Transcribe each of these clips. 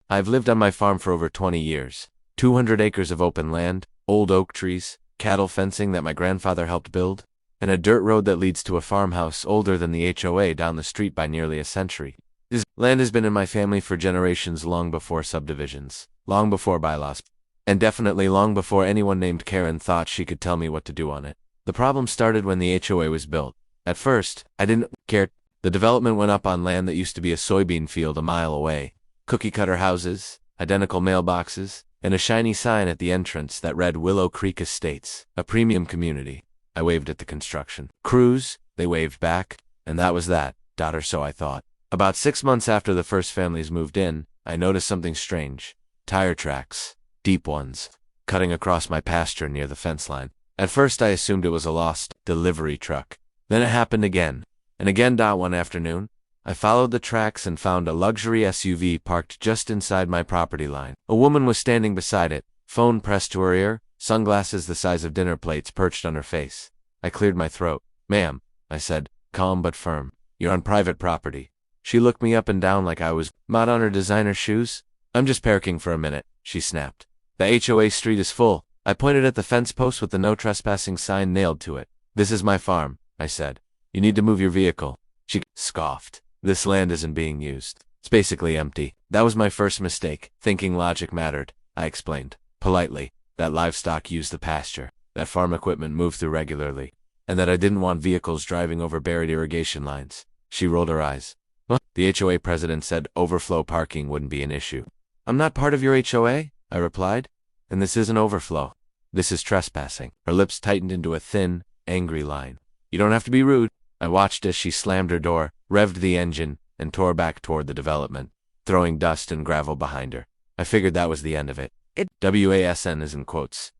I've lived on my farm for over 20 years. 200 acres of open land, old oak trees, cattle fencing that my grandfather helped build, and a dirt road that leads to a farmhouse older than the HOA down the street by nearly a century. This land has been in my family for generations, long before subdivisions, long before bylaws, and definitely long before anyone named Karen thought she could tell me what to do on it. The problem started when the HOA was built. At first, I didn't care. The development went up on land that used to be a soybean field a mile away. Cookie-cutter houses, identical mailboxes, and a shiny sign at the entrance that read Willow Creek Estates, a premium community. I waved at the construction crews, they waved back, and that was that, or so I thought. About 6 months after the first families moved in, I noticed something strange. Tire tracks, deep ones, cutting across my pasture near the fence line. At first I assumed it was a lost delivery truck. Then it happened again, and again. One afternoon, I followed the tracks and found a luxury SUV parked just inside my property line. A woman was standing beside it, phone pressed to her ear, sunglasses the size of dinner plates perched on her face. I cleared my throat. "Ma'am," I said, calm but firm, "you're on private property." She looked me up and down like I was mud on her designer shoes. "I'm just parking for a minute," she snapped. "The HOA street is full." I pointed at the fence post with the no trespassing sign nailed to it. "This is my farm," I said. "You need to move your vehicle." She scoffed. "This land isn't being used. It's basically empty." That was my first mistake, thinking logic mattered. I explained, politely, that livestock used the pasture, that farm equipment moved through regularly, and that I didn't want vehicles driving over buried irrigation lines. She rolled her eyes. "What?" The HOA president said overflow parking wouldn't be an issue. "I'm not part of your HOA," I replied, "and this isn't overflow. This is trespassing." Her lips tightened into a thin, angry line. "You don't have to be rude." I watched as she slammed her door, revved the engine, and tore back toward the development, throwing dust and gravel behind her. I figured that was the end of it. WASN is in quotes.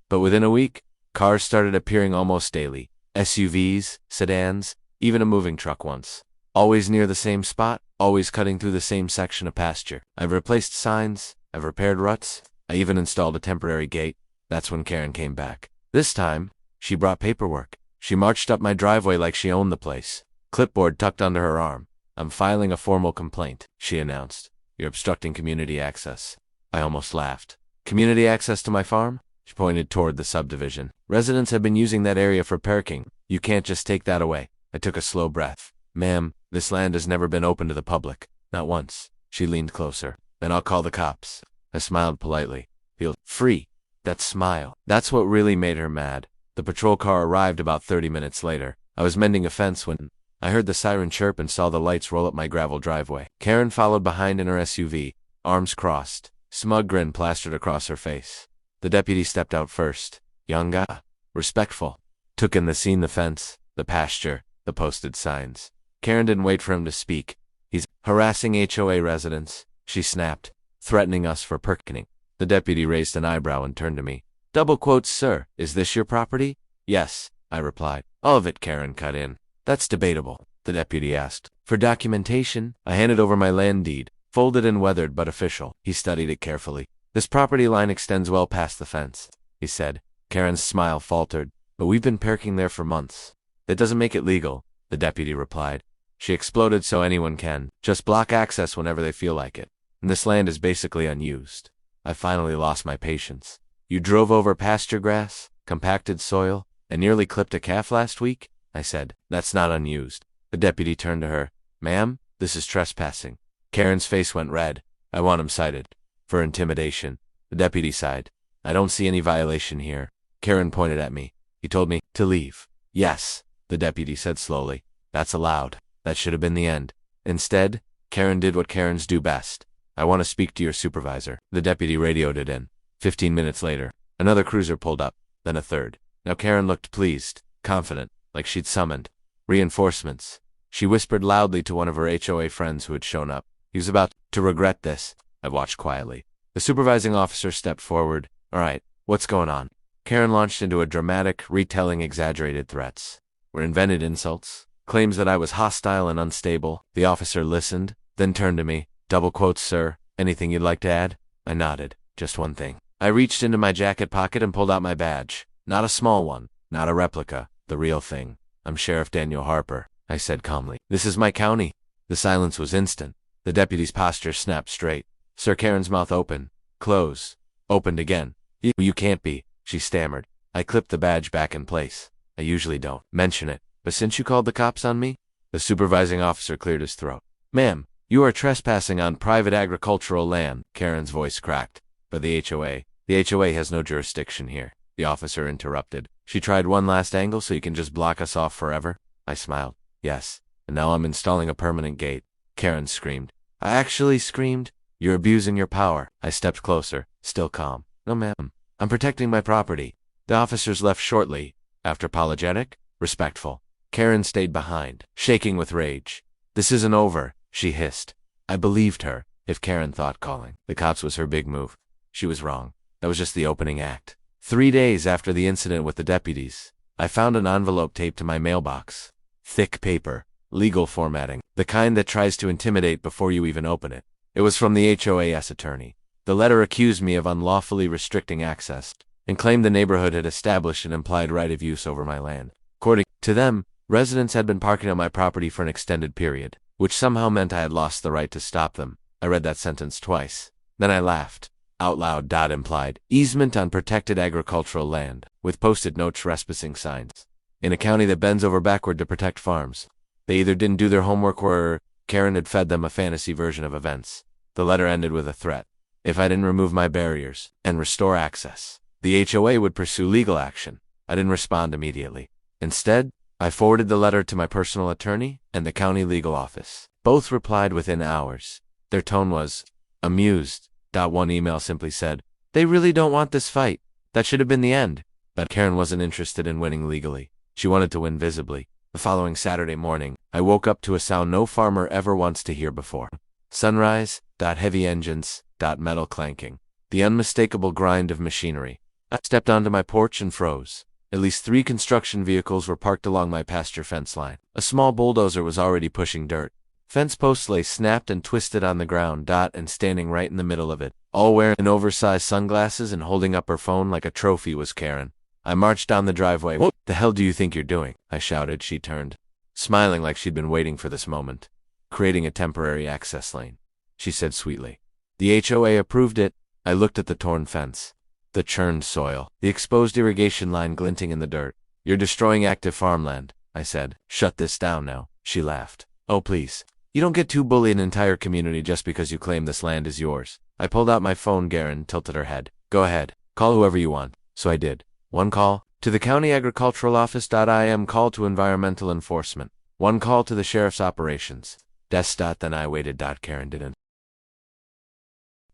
But within a week, cars started appearing almost daily. SUVs, sedans, even a moving truck once. Always near the same spot, always cutting through the same section of pasture. I've replaced signs, I've repaired ruts, I even installed a temporary gate. That's when Karen came back. This time, she brought paperwork. She marched up my driveway like she owned the place, clipboard tucked under her arm. "I'm filing a formal complaint," she announced. "You're obstructing community access." I almost laughed. "Community access to my farm?" She pointed toward the subdivision. "Residents have been using that area for parking. You can't just take that away." I took a slow breath. "Ma'am, this land has never been open to the public. Not once." She leaned closer. "Then I'll call the cops." I smiled politely. "Feel free." That smile. That's what really made her mad. The patrol car arrived about 30 minutes later. I was mending a fence when I heard the siren chirp and saw the lights roll up my gravel driveway. Karen followed behind in her SUV, arms crossed, smug grin plastered across her face. The deputy stepped out first. Young guy, respectful. Took in the scene: the fence, the pasture, the posted signs. Karen didn't wait for him to speak. "He's harassing HOA residents," she snapped, threatening us for parking. The deputy raised an eyebrow and turned to me. "Double quotes, sir. Is this your property?" "Yes," I replied. "All of it," Karen cut in. "That's debatable," the deputy asked. "For documentation," I handed over my land deed, folded and weathered but official. He studied it carefully. "This property line extends well past the fence," he said. Karen's smile faltered. "But we've been parking there for months." "That doesn't make it legal," the deputy replied. She exploded. "So anyone can just block access whenever they feel like it. And this land is basically unused." I finally lost my patience. "You drove over pasture grass, compacted soil, and nearly clipped a calf last week?" I said. "That's not unused." The deputy turned to her. "Ma'am, this is trespassing." Karen's face went red. "I want him cited. For intimidation." The deputy sighed. "I don't see any violation here." Karen pointed at me. "He told me to leave." "Yes," the deputy said slowly. "That's allowed. That should have been the end." Instead, Karen did what Karens do best. "I want to speak to your supervisor." The deputy radioed it in. 15 minutes later, another cruiser pulled up, then a third. Now Karen looked pleased, confident, like she'd summoned reinforcements. She whispered loudly to one of her HOA friends who had shown up. He was about to regret this. I watched quietly. The supervising officer stepped forward. "All right, what's going on?" Karen launched into a dramatic, retelling exaggerated threats. Were invented insults, claims that I was hostile and unstable. The officer listened, then turned to me. "Double quotes, sir. Anything you'd like to add?" I nodded. "Just one thing." I reached into my jacket pocket and pulled out my badge. Not a small one, not a replica, the real thing. "I'm Sheriff Daniel Harper," I said calmly. "This is my county." The silence was instant. The deputy's posture snapped straight. Sir, Karen's mouth open, close, opened again. You can't be, she stammered. I clipped the badge back in place. I usually don't mention it, but since you called the cops on me? The supervising officer cleared his throat. Ma'am, you are trespassing on private agricultural land, Karen's voice cracked. But the HOA has no jurisdiction here, the officer interrupted. She tried one last angle so you can just block us off forever? I smiled. Yes, and now I'm installing a permanent gate. Karen screamed. I actually screamed? You're abusing your power. I stepped closer, still calm. No, ma'am. I'm protecting my property. The officers left shortly. After apologetic, respectful. Karen stayed behind, shaking with rage. This isn't over, she hissed. I believed her, if Karen thought calling the cops was her big move. She was wrong. That was just the opening act. 3 days after the incident with the deputies, I found an envelope taped to my mailbox. Thick paper, legal formatting, the kind that tries to intimidate before you even open it. It was from the HOAS attorney. The letter accused me of unlawfully restricting access and claimed the neighborhood had established an implied right of use over my land. According to them, residents had been parking on my property for an extended period, which somehow meant I had lost the right to stop them. I read that sentence twice. Then I laughed. Out loud. Implied easement on protected agricultural land, with posted no trespassing signs. In a county that bends over backward to protect farms. They either didn't do their homework or Karen had fed them a fantasy version of events. The letter ended with a threat. If I didn't remove my barriers and restore access, the HOA would pursue legal action. I didn't respond immediately. Instead, I forwarded the letter to my personal attorney and the county legal office. Both replied within hours. Their tone was amused. One email simply said, they really don't want this fight. That should have been the end. But Karen wasn't interested in winning legally. She wanted to win visibly. The following Saturday morning, I woke up to a sound no farmer ever wants to hear before. Sunrise, heavy engines, metal clanking. The unmistakable grind of machinery. I stepped onto my porch and froze. At least 3 construction vehicles were parked along my pasture fence line. A small bulldozer was already pushing dirt. Fence posts lay snapped and twisted on the ground, and standing right in the middle of it, all wearing oversized sunglasses and holding up her phone like a trophy was Karen. I marched down the driveway. What the hell do you think you're doing? I shouted. She turned, smiling like she'd been waiting for this moment. Creating a temporary access lane, she said sweetly. The HOA approved it. I looked at the torn fence, the churned soil, the exposed irrigation line glinting in the dirt. You're destroying active farmland, I said. Shut this down now, she laughed. Oh, please. You don't get to bully an entire community just because you claim this land is yours. I pulled out my phone. Karen tilted her head. Go ahead. Call whoever you want. So I did. 1 call to the county agricultural office. IM call to environmental enforcement. 1 call to the sheriff's operations desk. Then I waited. Karen didn't.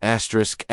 Asterisk.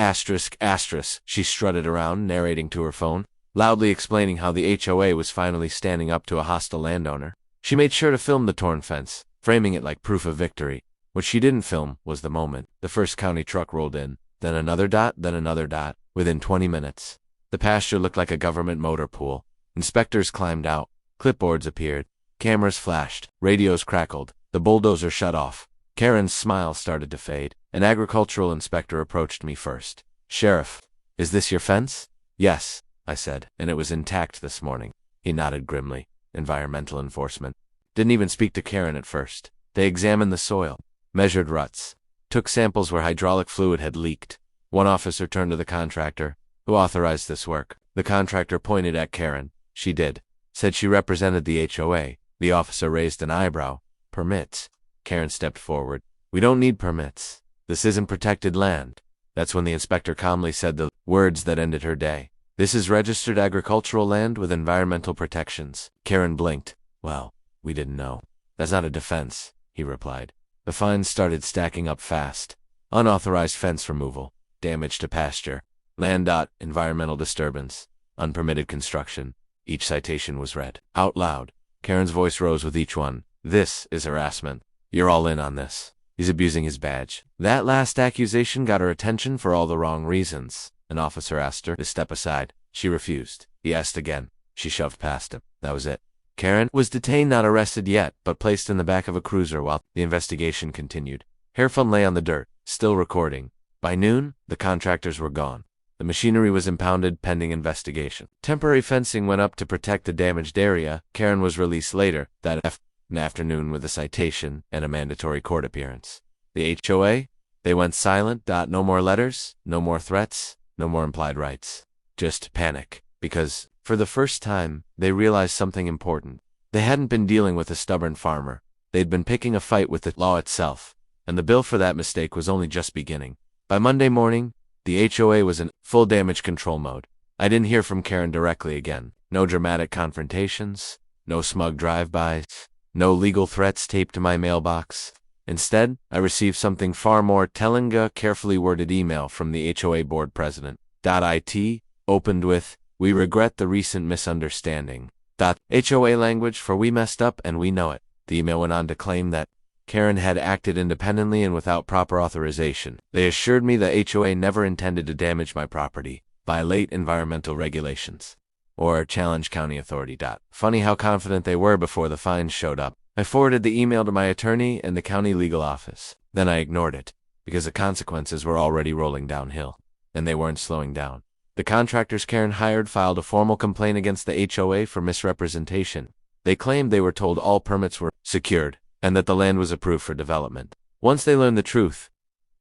She strutted around, narrating to her phone, loudly explaining how the HOA was finally standing up to a hostile landowner. She made sure to film the torn fence, framing it like proof of victory. What she didn't film was the moment the first county truck rolled in, then another. Then another. Within 20 minutes, the pasture looked like a government motor pool. Inspectors climbed out, clipboards appeared, cameras flashed, radios crackled, the bulldozer shut off. Karen's smile started to fade. An agricultural inspector approached me first. Sheriff, is this your fence? Yes, I said, and it was intact this morning. He nodded grimly. Environmental enforcement. Didn't even speak to Karen at first. They examined the soil, measured ruts, took samples where hydraulic fluid had leaked. 1 officer turned to the contractor, who authorized this work. The contractor pointed at Karen. She did. Said she represented the HOA. The officer raised an eyebrow. Permits. Karen stepped forward. We don't need permits. This isn't protected land. That's when the inspector calmly said the words that ended her day. This is registered agricultural land with environmental protections. Karen blinked. Well, we didn't know. That's not a defense, he replied. The fines started stacking up fast. Unauthorized fence removal, damage to pasture, land. Environmental disturbance, unpermitted construction. Each citation was read out loud. Karen's voice rose with each one. This is harassment. You're all in on this. He's abusing his badge. That last accusation got her attention for all the wrong reasons. An officer asked her to step aside. She refused. He asked again. She shoved past him. That was it. Karen was detained, not arrested yet, but placed in the back of a cruiser while the investigation continued. Hairphone lay on the dirt, still recording. By noon, the contractors were gone. The machinery was impounded pending investigation. Temporary fencing went up to protect the damaged area. Karen was released later that afternoon with a citation and a mandatory court appearance. The HOA They went silent. No more letters, no more threats, no more implied rights. Just panic. Because, for the first time, they realized something important. They hadn't been dealing with a stubborn farmer. They'd been picking a fight with the law itself. And the bill for that mistake was only just beginning. By Monday morning, the HOA was in full damage control mode. I didn't hear from Karen directly again. No dramatic confrontations, no smug drive-bys, no legal threats taped to my mailbox. Instead, I received something far more telling, a carefully worded email from the HOA board president. It opened with, "We regret the recent misunderstanding." HOA language for "we messed up and we know it." The email went on to claim that Karen had acted independently and without proper authorization. They assured me the HOA never intended to damage my property, violate environmental regulations, or challenge county authority. Funny how confident they were before the fines showed up. I forwarded the email to my attorney and the county legal office. Then I ignored it, because the consequences were already rolling downhill, and they weren't slowing down. The contractors Karen hired filed a formal complaint against the HOA for misrepresentation. They claimed they were told all permits were secured, and that the land was approved for development. Once they learned the truth,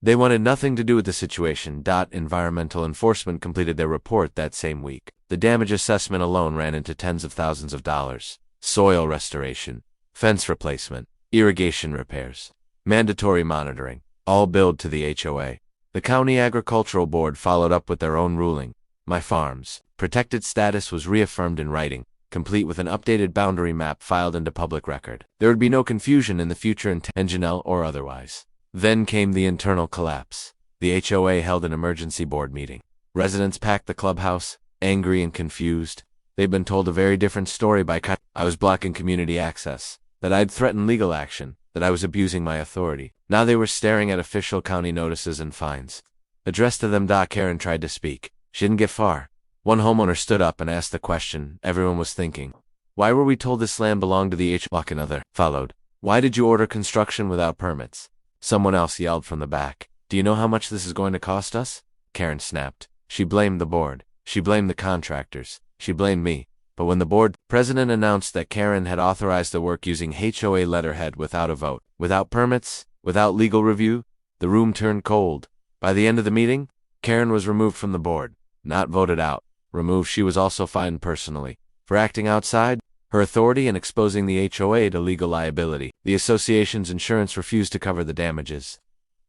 they wanted nothing to do with the situation. Environmental enforcement completed their report that same week. The damage assessment alone ran into tens of thousands of dollars. Soil restoration, fence replacement, irrigation repairs, mandatory monitoring, all billed to the HOA. The County Agricultural Board followed up with their own ruling. My farm's protected status was reaffirmed in writing, complete with an updated boundary map filed into public record. There would be no confusion in the future, intentional or otherwise. Then came the internal collapse. The HOA held an emergency board meeting. Residents packed the clubhouse, angry and confused. They'd been told a very different story by I was blocking community access, that I'd threatened legal action, that I was abusing my authority. Now they were staring at official county notices and fines. Addressed to them, Karen tried to speak. She didn't get far. One homeowner stood up and asked the question everyone was thinking. Why were we told this land belonged to the HOA? Another followed. Why did you order construction without permits? Someone else yelled from the back. Do you know how much this is going to cost us? Karen snapped. She blamed the board. She blamed the contractors. She blamed me. But when the board president announced that Karen had authorized the work using HOA letterhead without a vote, without permits, without legal review, the room turned cold. By the end of the meeting, Karen was removed from the board. Not voted out. Removed. She was also fined personally for acting outside her authority and exposing the HOA to legal liability. The association's insurance refused to cover the damages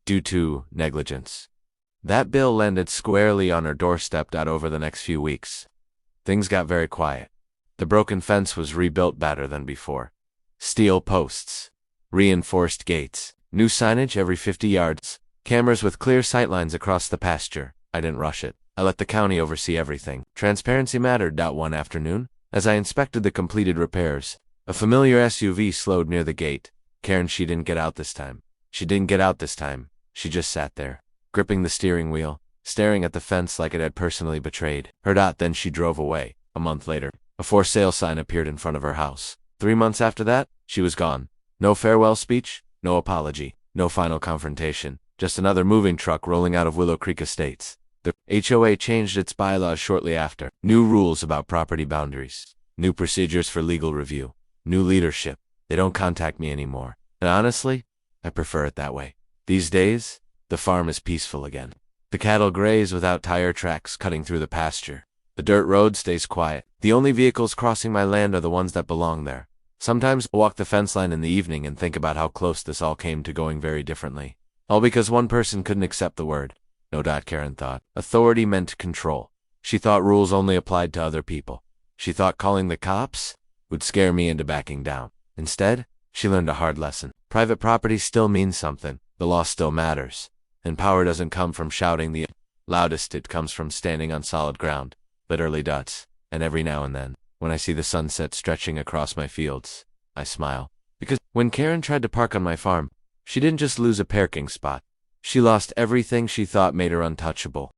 due to negligence. That bill landed squarely on her doorstep. Over the next few weeks, things got very quiet. The broken fence was rebuilt better than before. Steel posts, reinforced gates, new signage every 50 yards, cameras with clear sightlines across the pasture. I didn't rush it. I let the county oversee everything. Transparency mattered. One afternoon, as I inspected the completed repairs, a familiar SUV slowed near the gate. Karen, she didn't get out this time. She didn't get out this time. She just sat there, gripping the steering wheel, staring at the fence like it had personally betrayed her. Then she drove away. A month later, a for sale sign appeared in front of her house. 3 months after that, she was gone. No farewell speech, no apology, no final confrontation. Just another moving truck rolling out of Willow Creek Estates. The HOA changed its bylaws shortly after. New rules about property boundaries. New procedures for legal review. New leadership. They don't contact me anymore. And honestly, I prefer it that way. These days, the farm is peaceful again. The cattle graze without tire tracks cutting through the pasture. The dirt road stays quiet. The only vehicles crossing my land are the ones that belong there. Sometimes I walk the fence line in the evening and think about how close this all came to going very differently. All because one person couldn't accept the word. No. Karen thought authority meant control. She thought rules only applied to other people. She thought calling the cops would scare me into backing down. Instead, she learned a hard lesson. Private property still means something. The law still matters. And power doesn't come from shouting the loudest. It comes from standing on solid ground. Literally. And every now and then, when I see the sunset stretching across my fields, I smile. Because when Karen tried to park on my farm, she didn't just lose a parking spot. She lost everything she thought made her untouchable.